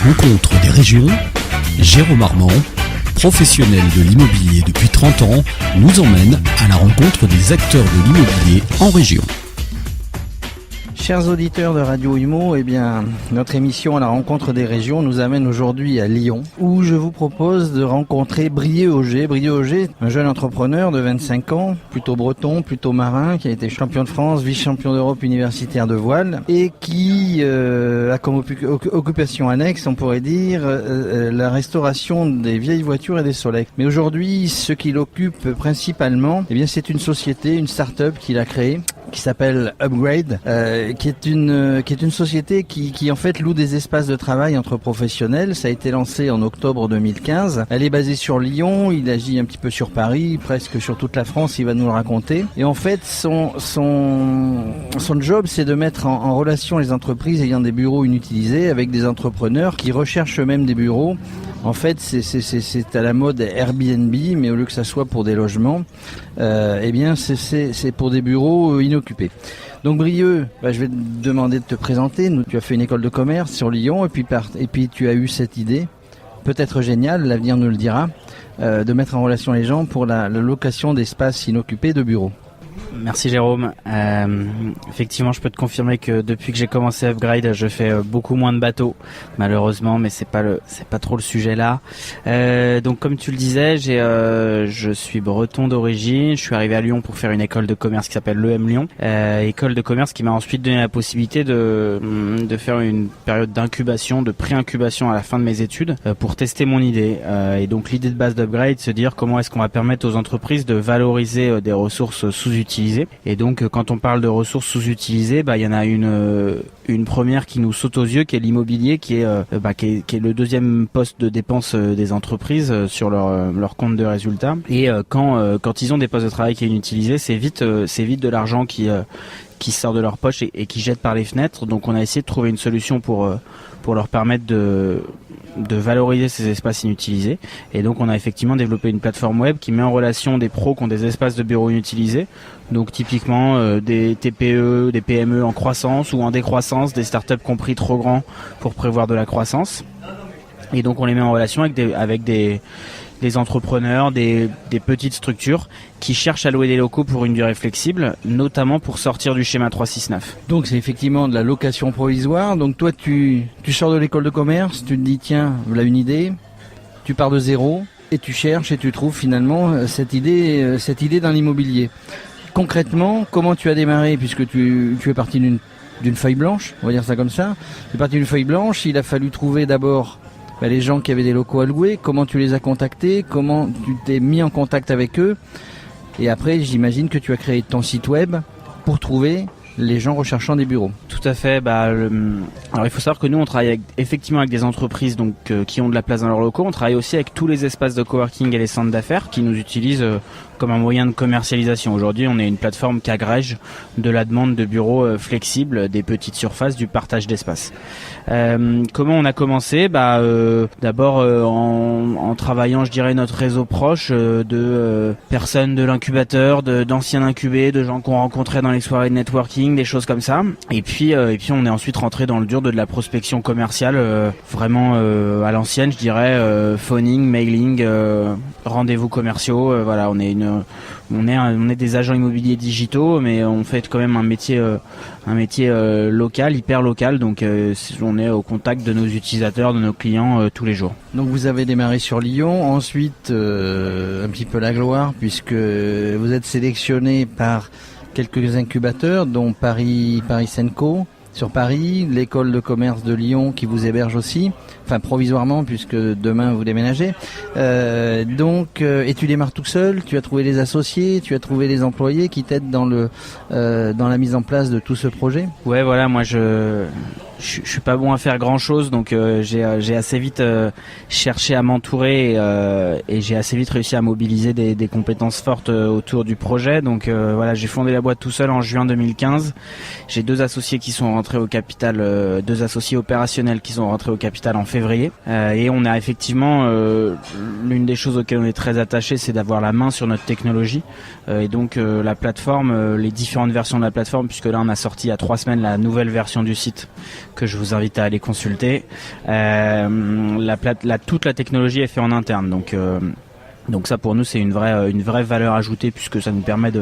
rencontre des régions, Jérôme Armand, professionnel de l'immobilier depuis 30 ans, nous emmène à la rencontre des acteurs de l'immobilier en région. Chers auditeurs de Radio Imo, notre émission à la rencontre des régions nous amène aujourd'hui à Lyon, où je vous propose de rencontrer Brieux Auger. Brieux Auger, un jeune entrepreneur de 25 ans, plutôt breton, plutôt marin, qui a été champion de France, vice-champion d'Europe universitaire de voile, et qui a comme occupation annexe, on pourrait dire, la restauration des vieilles voitures et des Solex. Mais aujourd'hui, ce qui l'occupe principalement, c'est une société, une start-up qu'il a créée, qui s'appelle Upgrade, qui est une société qui en fait loue des espaces de travail entre professionnels. Ça a été lancé en octobre 2015. Elle est basée sur Lyon, il agit un petit peu sur Paris, presque sur toute la France, il va nous le raconter. Et en fait, son job, c'est de mettre en relation les entreprises ayant des bureaux inutilisés avec des entrepreneurs qui recherchent eux-mêmes des bureaux. En fait, c'est à la mode Airbnb, mais au lieu que ça soit pour des logements, c'est pour des bureaux inoccupés. Donc Brieux, je vais te demander de te présenter. Tu as fait une école de commerce sur Lyon et puis tu as eu cette idée, peut-être géniale, l'avenir nous le dira, de mettre en relation les gens pour la location d'espaces inoccupés de bureaux. Merci Jérôme. Effectivement, je peux te confirmer que depuis que j'ai commencé Upgrade, je fais beaucoup moins de bateaux, malheureusement, mais c'est pas trop le sujet là. Donc comme tu le disais, je suis breton d'origine. Je suis arrivé à Lyon pour faire une école de commerce qui s'appelle l'EM Lyon, école de commerce qui m'a ensuite donné la possibilité de faire une période d'incubation, de pré-incubation à la fin de mes études pour tester mon idée. Et donc l'idée de base d'Upgrade, se dire comment est-ce qu'on va permettre aux entreprises de valoriser des ressources sous-utilisées. Et donc quand on parle de ressources sous-utilisées, il y en a une première qui nous saute aux yeux, qui est l'immobilier, qui est le deuxième poste de dépense des entreprises sur leur compte de résultats. Et quand ils ont des postes de travail qui est inutilisé, c'est vite de l'argent qui sort de leur poche et qui jette par les fenêtres. Donc on a essayé de trouver une solution pour leur permettre de valoriser ces espaces inutilisés. Et donc on a effectivement développé une plateforme web qui met en relation des pros qui ont des espaces de bureaux inutilisés. Donc typiquement des TPE, des PME en croissance ou en décroissance, des startups compris trop grands pour prévoir de la croissance. Et donc on les met en relation avec des entrepreneurs, des petites structures qui cherchent à louer des locaux pour une durée flexible, notamment pour sortir du schéma 369. Donc c'est effectivement de la location provisoire. Donc toi tu sors de l'école de commerce, tu te dis tiens, voilà une idée, tu pars de zéro et tu cherches et tu trouves finalement cette idée dans l'immobilier. Concrètement, comment tu as démarré, puisque tu es parti d'une feuille blanche, on va dire ça comme ça. Tu es parti d'une feuille blanche, il a fallu trouver d'abord les gens qui avaient des locaux à louer, comment tu les as contactés, comment tu t'es mis en contact avec eux. Et après, j'imagine que tu as créé ton site web pour trouver les gens recherchant des bureaux. Tout à fait. Alors il faut savoir que nous on travaille effectivement avec des entreprises qui ont de la place dans leurs locaux. On travaille aussi avec tous les espaces de coworking et les centres d'affaires qui nous utilisent comme un moyen de commercialisation. Aujourd'hui, on est une plateforme qui agrège de la demande de bureaux flexibles, des petites surfaces, du partage d'espace. Comment on a commencé ? D'abord en travaillant, je dirais, notre réseau proche de personnes de l'incubateur, d'anciens incubés, de gens qu'on rencontrait dans les soirées de networking, des choses comme ça. Et puis on est ensuite rentré dans le dur de la prospection commerciale, vraiment à l'ancienne, je dirais, phoning, mailing, rendez-vous commerciaux. Voilà, on est des agents immobiliers digitaux, mais on fait quand même un métier local, hyper local. Donc on est au contact de nos utilisateurs, de nos clients tous les jours. Donc vous avez démarré sur Lyon, ensuite un petit peu la gloire, puisque vous êtes sélectionné par quelques incubateurs, dont Paris Senco sur Paris, l'école de commerce de Lyon qui vous héberge aussi, enfin provisoirement puisque demain vous déménagez. Et tu démarres tout seul, tu as trouvé les associés, tu as trouvé les employés qui t'aident dans la mise en place de tout ce projet. Ouais, voilà, moi je suis pas bon à faire grand chose, donc j'ai assez vite cherché à m'entourer et j'ai assez vite réussi à mobiliser des compétences fortes autour du projet. Donc voilà, j'ai fondé la boîte tout seul en juin 2015. J'ai deux associés qui sont rentrés au capital, deux associés opérationnels qui sont rentrés au capital en février. Et on a effectivement l'une des choses auxquelles on est très attaché, c'est d'avoir la main sur notre technologie. Et donc la plateforme, les différentes versions de la plateforme, puisque là on a sorti il y a 3 semaines la nouvelle version du site que je vous invite à aller consulter. Toute la technologie est faite en interne, donc ça pour nous c'est une vraie valeur ajoutée puisque ça nous permet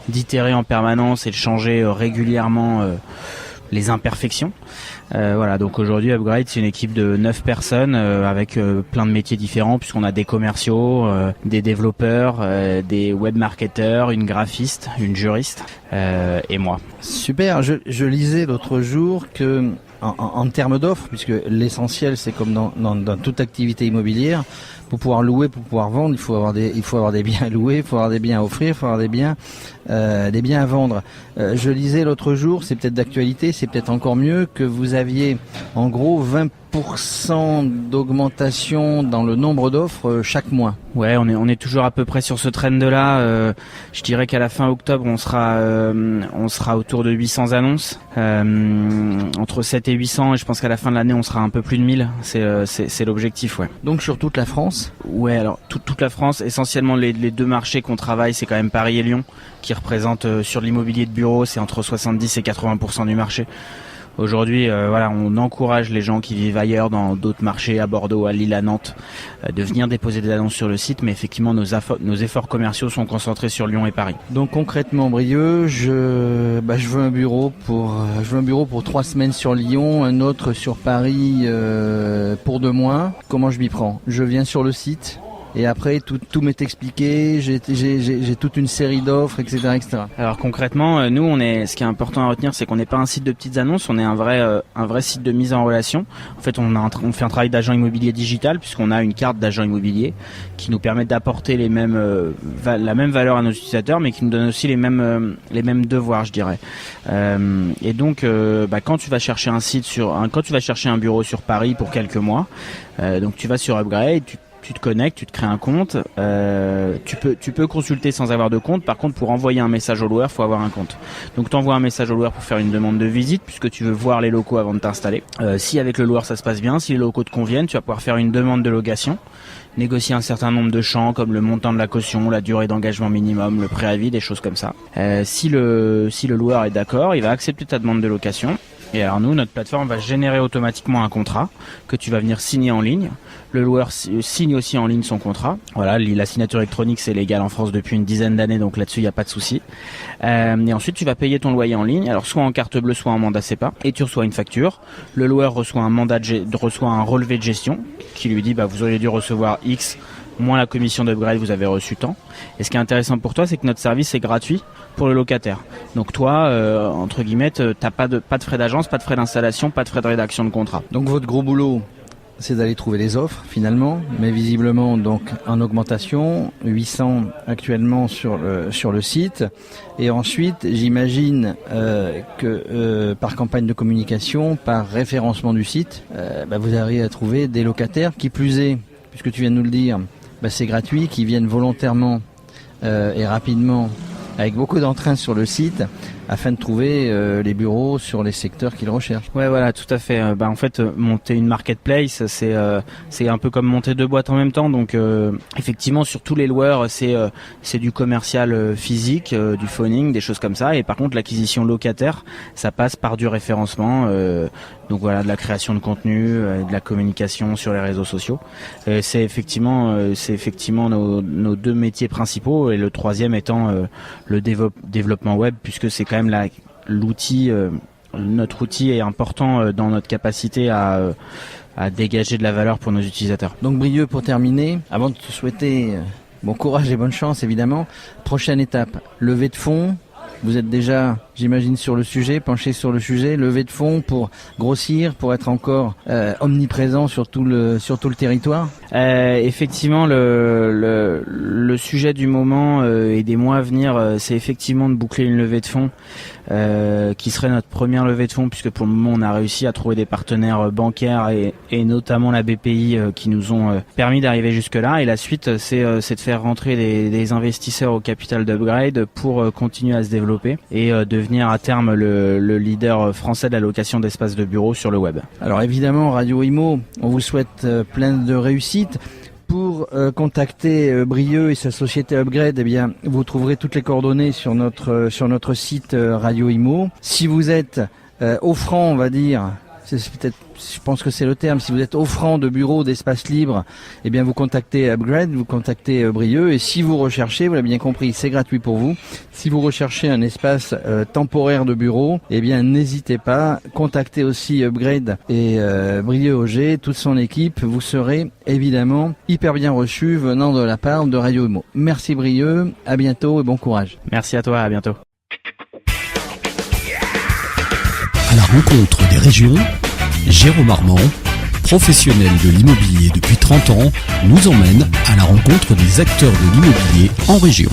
d'itérer en permanence et de changer régulièrement les imperfections. Voilà, donc aujourd'hui Upgrade c'est une équipe de 9 personnes avec plein de métiers différents puisqu'on a des commerciaux, des développeurs, des webmarketeurs, une graphiste, une juriste et moi. Super, je lisais l'autre jour que en termes d'offres, puisque l'essentiel c'est comme dans toute activité immobilière, pour pouvoir louer, pour pouvoir vendre, il faut avoir des biens à louer, il faut avoir des biens à offrir, il faut avoir des biens à vendre. Je lisais l'autre jour, c'est peut-être d'actualité, c'est peut-être encore mieux, que vous aviez en gros 20% d'augmentation dans le nombre d'offres chaque mois. Ouais, on est toujours à peu près sur ce trend-là. Je dirais qu'à la fin octobre, on sera autour de 800 annonces, entre 7 et 800, et je pense qu'à la fin de l'année, on sera un peu plus de 1000. C'est l'objectif, ouais. Donc sur toute la France ? Ouais, alors toute la France, essentiellement les deux marchés qu'on travaille, c'est quand même Paris et Lyon, qui représentent sur l'immobilier de bureau, c'est entre 70 et 80% du marché. Aujourd'hui, on encourage les gens qui vivent ailleurs, dans d'autres marchés, à Bordeaux, à Lille, à Nantes, de venir déposer des annonces sur le site. Mais effectivement, nos efforts commerciaux sont concentrés sur Lyon et Paris. Donc concrètement, Brieux, je veux un bureau pour 3 semaines sur Lyon, un autre sur Paris pour 2 mois. Comment je m'y prends ? Je viens sur le site. Et après, tout m'est expliqué, j'ai toute une série d'offres, etc., etc. Alors concrètement, nous, ce qui est important à retenir, c'est qu'on n'est pas un site de petites annonces, on est un vrai site de mise en relation. En fait, on fait un travail d'agent immobilier digital, puisqu'on a une carte d'agent immobilier qui nous permet d'apporter la même valeur à nos utilisateurs, mais qui nous donne aussi les mêmes devoirs, je dirais. Et donc, quand tu vas chercher quand tu vas chercher un bureau sur Paris pour quelques mois, donc tu vas sur Upgrade, tu te connectes, tu te crées un compte, tu peux consulter sans avoir de compte. Par contre, pour envoyer un message au loueur, il faut avoir un compte. Donc tu envoies un message au loueur pour faire une demande de visite, puisque tu veux voir les locaux avant de t'installer. Si avec le loueur ça se passe bien, si les locaux te conviennent, tu vas pouvoir faire une demande de location, négocier un certain nombre de champs comme le montant de la caution, la durée d'engagement minimum, le préavis, des choses comme ça. Si le loueur est d'accord, il va accepter ta demande de location. Et alors nous, notre plateforme va générer automatiquement un contrat que tu vas venir signer en ligne. Le loueur signe aussi en ligne son contrat. Voilà, la signature électronique c'est légal en France depuis une dizaine d'années, donc là-dessus il n'y a pas de souci. Et ensuite tu vas payer ton loyer en ligne, alors soit en carte bleue, soit en mandat SEPA, et tu reçois une facture. Le loueur reçoit un relevé de gestion qui lui dit vous auriez dû recevoir X moins la commission d'Upgrade, vous avez reçu tant. Et ce qui est intéressant pour toi, c'est que notre service est gratuit pour le locataire. Donc toi, entre guillemets, t'as pas de frais d'agence, pas de frais d'installation, pas de frais de rédaction de contrat. Donc votre gros boulot, c'est d'aller trouver les offres finalement, mais visiblement donc en augmentation, 800 actuellement sur le site. Et ensuite, j'imagine que par campagne de communication, par référencement du site, vous arrivez à trouver des locataires. Qui plus est, puisque tu viens de nous le dire, c'est gratuit, qui viennent volontairement et rapidement, avec beaucoup d'entrain sur le site, afin de trouver les bureaux sur les secteurs qu'ils recherchent. Ouais, voilà, tout à fait. En fait, monter une marketplace, c'est un peu comme monter 2 boîtes en même temps. Donc, effectivement, sur tous les loueurs, c'est du commercial physique, du phoning, des choses comme ça. Et par contre, l'acquisition locataire, ça passe par du référencement. Donc voilà, de la création de contenu, de la communication sur les réseaux sociaux. C'est effectivement nos 2 métiers principaux, et le troisième étant le développement web, puisque c'est quand même l'outil, notre outil est important dans notre capacité à dégager de la valeur pour nos utilisateurs. Donc Brieux, pour terminer, avant de te souhaiter bon courage et bonne chance évidemment, prochaine étape, levée de fonds. Vous êtes déjà, j'imagine, penché sur le sujet, levée de fonds pour grossir, pour être encore omniprésent sur tout le territoire. Effectivement, le sujet du moment et des mois à venir, c'est effectivement de boucler une levée de fonds qui serait notre première levée de fonds, puisque pour le moment on a réussi à trouver des partenaires bancaires et notamment la BPI qui nous ont permis d'arriver jusque là. Et la suite, c'est de faire rentrer des investisseurs au capital d'Upgrade pour continuer à se développer et devenir à terme le leader français de la location d'espaces de bureaux sur le web. Alors évidemment, Radio Imo, on vous souhaite plein de réussite. Pour contacter Brieux et sa société Upgrade, eh bien, vous trouverez toutes les coordonnées sur notre site Radio Imo. Si vous êtes offrant, on va dire, je pense que c'est le terme. Si vous êtes offrant de bureaux, d'espaces libres, eh bien vous contactez Upgrade, vous contactez Brieux. Et si vous recherchez, vous l'avez bien compris, c'est gratuit pour vous. Si vous recherchez un espace temporaire de bureau, eh bien n'hésitez pas, contactez aussi Upgrade et Brieux Auger, toute son équipe. Vous serez évidemment hyper bien reçu venant de la part de Radio Imo. Merci Brieux, à bientôt et bon courage. Merci à toi, à bientôt. À la rencontre des régions, Jérôme Armand, professionnel de l'immobilier depuis 30 ans, nous emmène à la rencontre des acteurs de l'immobilier en région.